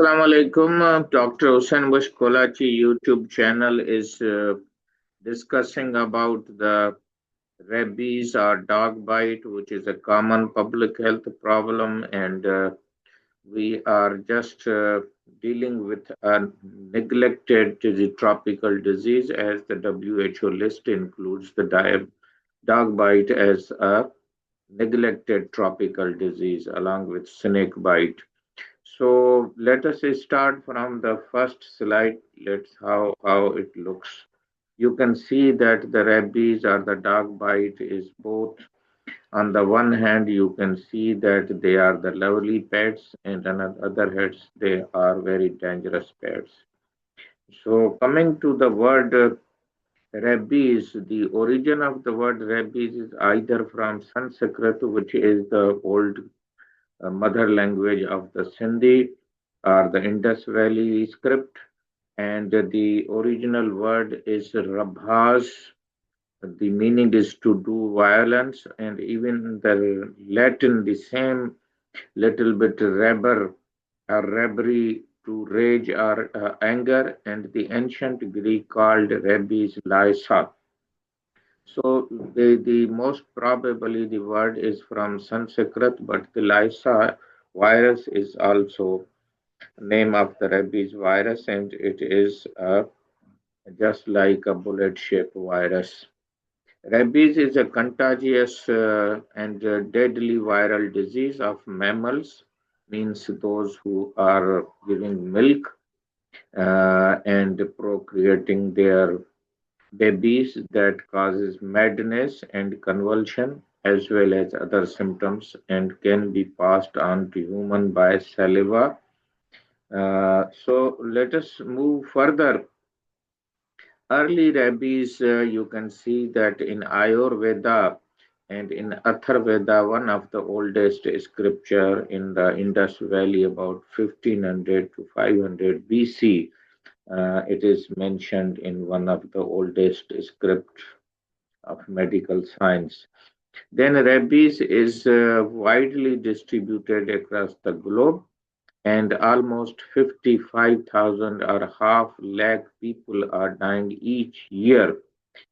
Assalamu alaikum. Dr. Hussain Bush Kolachi YouTube channel is discussing about the rabies or dog bite, which is a common public health problem, and we are just dealing with a neglected tropical disease, as the WHO list includes the dog bite as a neglected tropical disease, along with snake bite. So let us start from the first slide. Let's how it looks. You can see that the rabies or the dog bite is both. On the one hand, you can see that they are the lovely pets, and on the other hand, they are very dangerous pets. So coming to the word rabies, the origin of the word rabies is either from Sanskrit, which is the old mother language of the Sindhi or the Indus Valley script, and the original word is rabhas. The meaning is to do violence, and even the Latin, the same little bit rabber or rabbery to rage or anger, and the ancient Greek called rabies lysa. So the most probably the word is from Sanskrit, but the Lysa virus is also name of the rabies virus, and it is just like a bullet-shaped virus. Rabies is a contagious and deadly viral disease of mammals, means those who are giving milk and procreating their babies, that causes madness and convulsion as well as other symptoms, and can be passed on to human by saliva. So let us move further. Early rabies, you can see that in Ayurveda and in Atharveda, one of the oldest scripture in the Indus Valley, about 1500 to 500 BC, it is mentioned in one of the oldest scripts of medical science. Then rabies is widely distributed across the globe, and almost 55,000 or half lakh people are dying each year,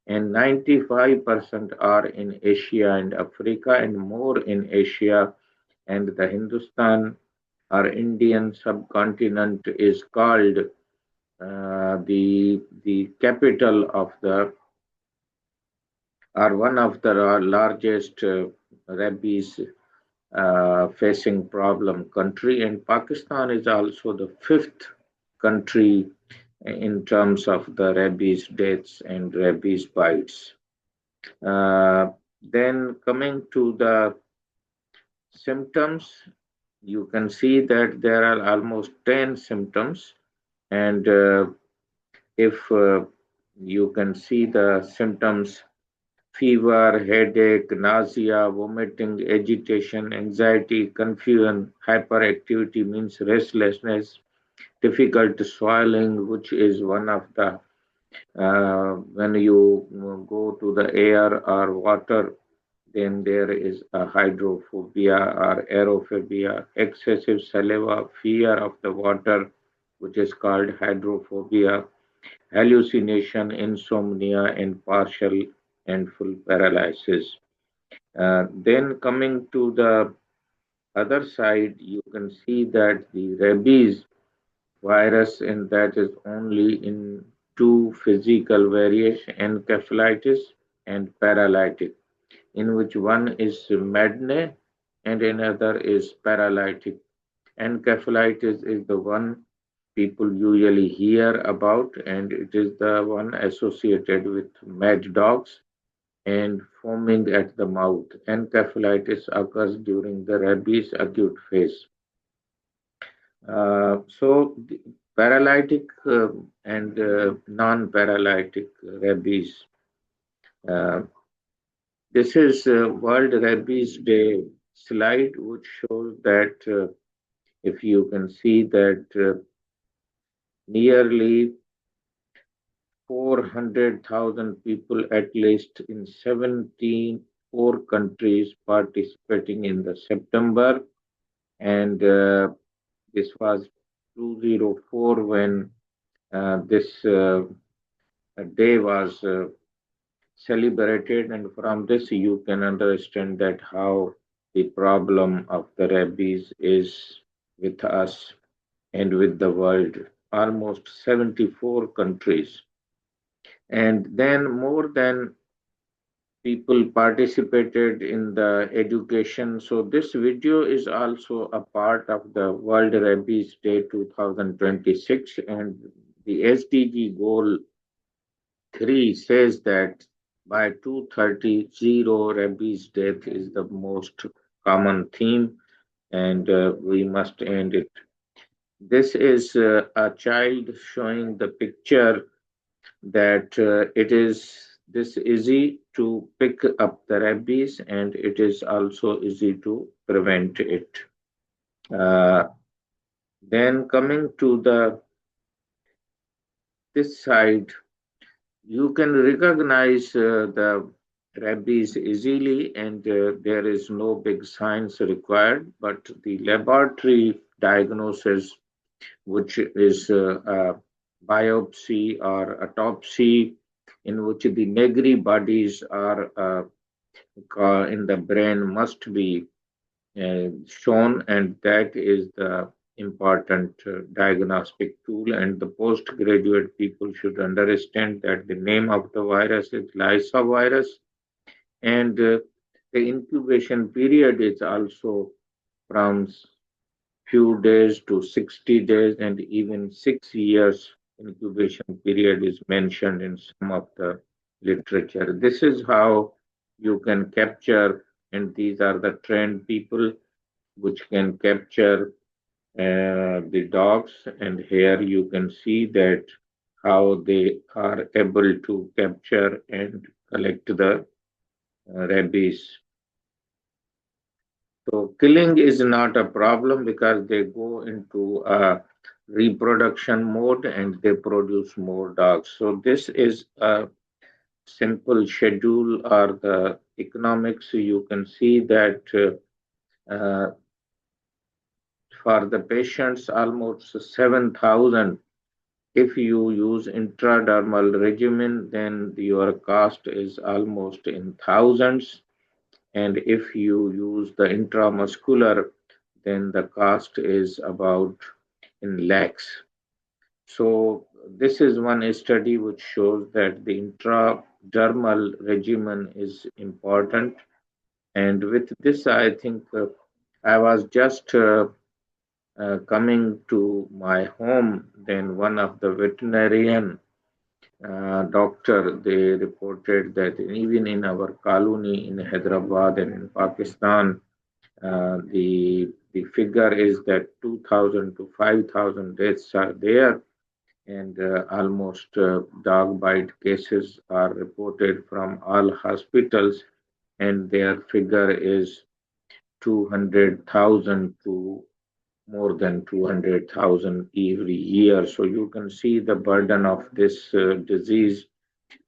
and 95% are in Asia and Africa, and more in Asia, and the Hindustan or Indian subcontinent is called the capital of the are one of the largest rabies facing problem country, and Pakistan is also the fifth country in terms of the rabies deaths and rabies bites. Then coming to the symptoms, you can see that there are almost 10 symptoms, and if you can see the symptoms: fever, headache, nausea, vomiting, agitation, anxiety, confusion, hyperactivity means restlessness, difficult swallowing, which is one of the when you go to the air or water, then there is a hydrophobia or aerophobia, excessive saliva, fear of the water, which is called hydrophobia, hallucination, insomnia, and partial and full paralysis. Then coming to the other side, you can see that the rabies virus, and that is only in two physical variation, encephalitis and paralytic, in which one is madne and another is paralytic. Encephalitis is the one people usually hear about, and it is the one associated with mad dogs and foaming at the mouth. Encephalitis occurs during the rabies acute phase. So, the paralytic and non-paralytic rabies. Uh, this is World Rabies Day slide, which shows that if you can see that nearly 400,000 people at least in 74 countries participating in the September, and this was 2004 when this day was celebrated, and from this you can understand that how the problem of the rabies is with us and with the world. Almost 74 countries, and then more than people participated in the education. So this video is also a part of the World Rabies Day 2026, and the SDG goal 3 says that by 2030, zero rabies death is the most common theme, and we must end it. This is a child showing the picture that it is this easy to pick up the rabies, and it is also easy to prevent it. Uh, then coming to the this side, you can recognize the rabies easily, and there is no big science required, but the laboratory diagnosis, which is a biopsy or autopsy, in which the negri bodies are in the brain, must be shown, and that is the important diagnostic tool. And the postgraduate people should understand that the name of the virus is Lysa virus, and the incubation period is also from few days to 60 days, and even 6 years incubation period is mentioned in some of the literature. This is how you can capture, and these are the trained people which can capture the dogs, and here you can see that how they are able to capture and collect the rabies. So killing is not a problem because they go into a reproduction mode and they produce more dogs. So this is a simple schedule or the economics. You can see that for the patients almost 7,000. If you use intradermal regimen, then your cost is almost in thousands. And if you use the intramuscular, then the cost is about in lakhs. So this is one study which shows that the intradermal regimen is important. And with this, I think I was just coming to my home, then one of the veterinarian doctor, they reported that even in our colony in Hyderabad and in Pakistan, the figure is that 2,000 to 5,000 deaths are there, and almost dog bite cases are reported from all hospitals, and their figure is 200,000 to more than 200,000 every year. So you can see the burden of this disease.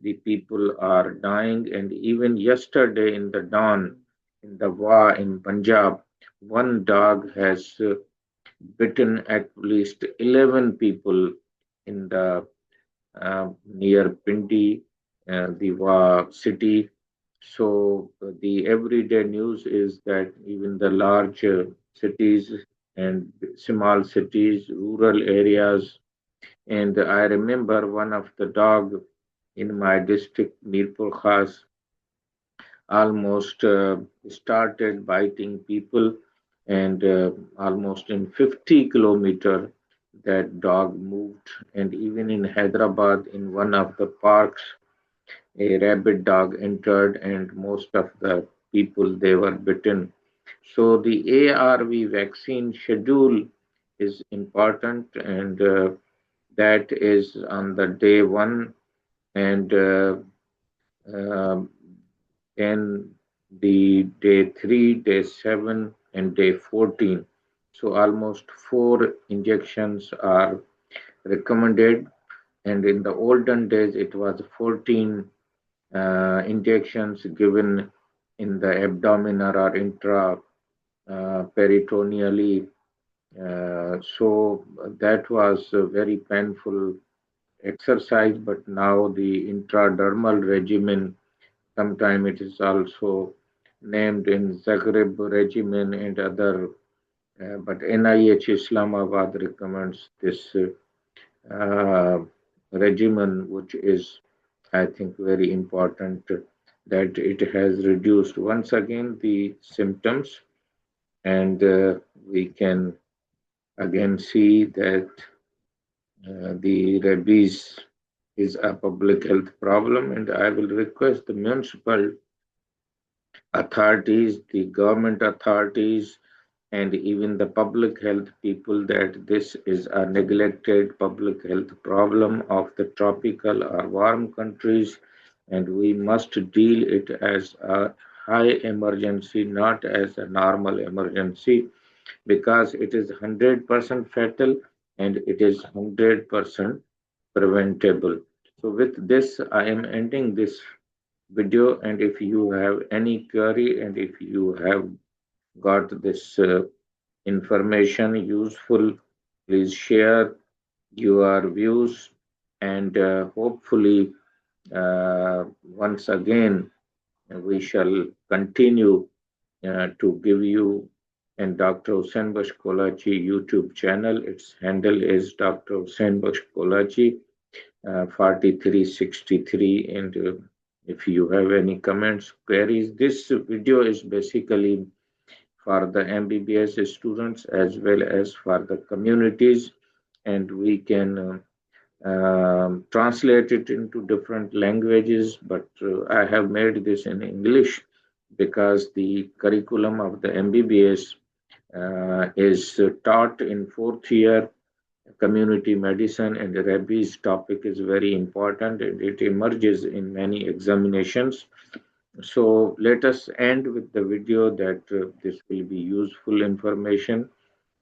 The people are dying, and even yesterday in the dawn, in the war in Punjab, one dog has bitten at least 11 people in the near Pindi, the Wa city. So the everyday news is that even the large cities and small cities, rural areas, and I remember one of the dog in my district, Mirpur Khas, almost started biting people, and almost in 50 kilometer that dog moved. And even in Hyderabad, in one of the parks, a rabid dog entered, and most of the people they were bitten. So the ARV vaccine schedule is important, and that is on the day one, and um, then the day 3, day 7, and day 14. So almost 4 injections are recommended, and in the olden days it was 14 injections given in the abdomen or intra peritoneally, So that was a very painful exercise, but now the intradermal regimen, sometime it is also named in Zagreb regimen and other, but NIH Islamabad recommends this regimen, which is, I think, very important that it has reduced once again the symptoms, and we can again see that the rabies is a public health problem, and I will request the municipal authorities, the government authorities, and even the public health people that this is a neglected public health problem of the tropical or warm countries, and we must deal it as a high emergency, not as a normal emergency, because it is 100% fatal and it is 100% preventable. So with this, I am ending this video, and if you have any query and if you have got this information useful, please share your views, and hopefully once again we shall continue to give you and Dr. Hussain Bashkolachi YouTube channel. Its handle is Dr. Hussain Bashkolachi 4363. And if you have any comments, queries, this video is basically for the MBBS students as well as for the communities, and we can translate it into different languages. But I have made this in English because the curriculum of the MBBS is taught in fourth year. Community medicine and rabies topic is very important and it emerges in many examinations. So let us end with the video that this will be useful information,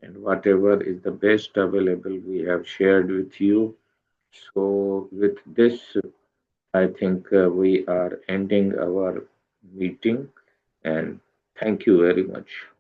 and whatever is the best available we have shared with you. So with this, I think we are ending our meeting, and thank you very much.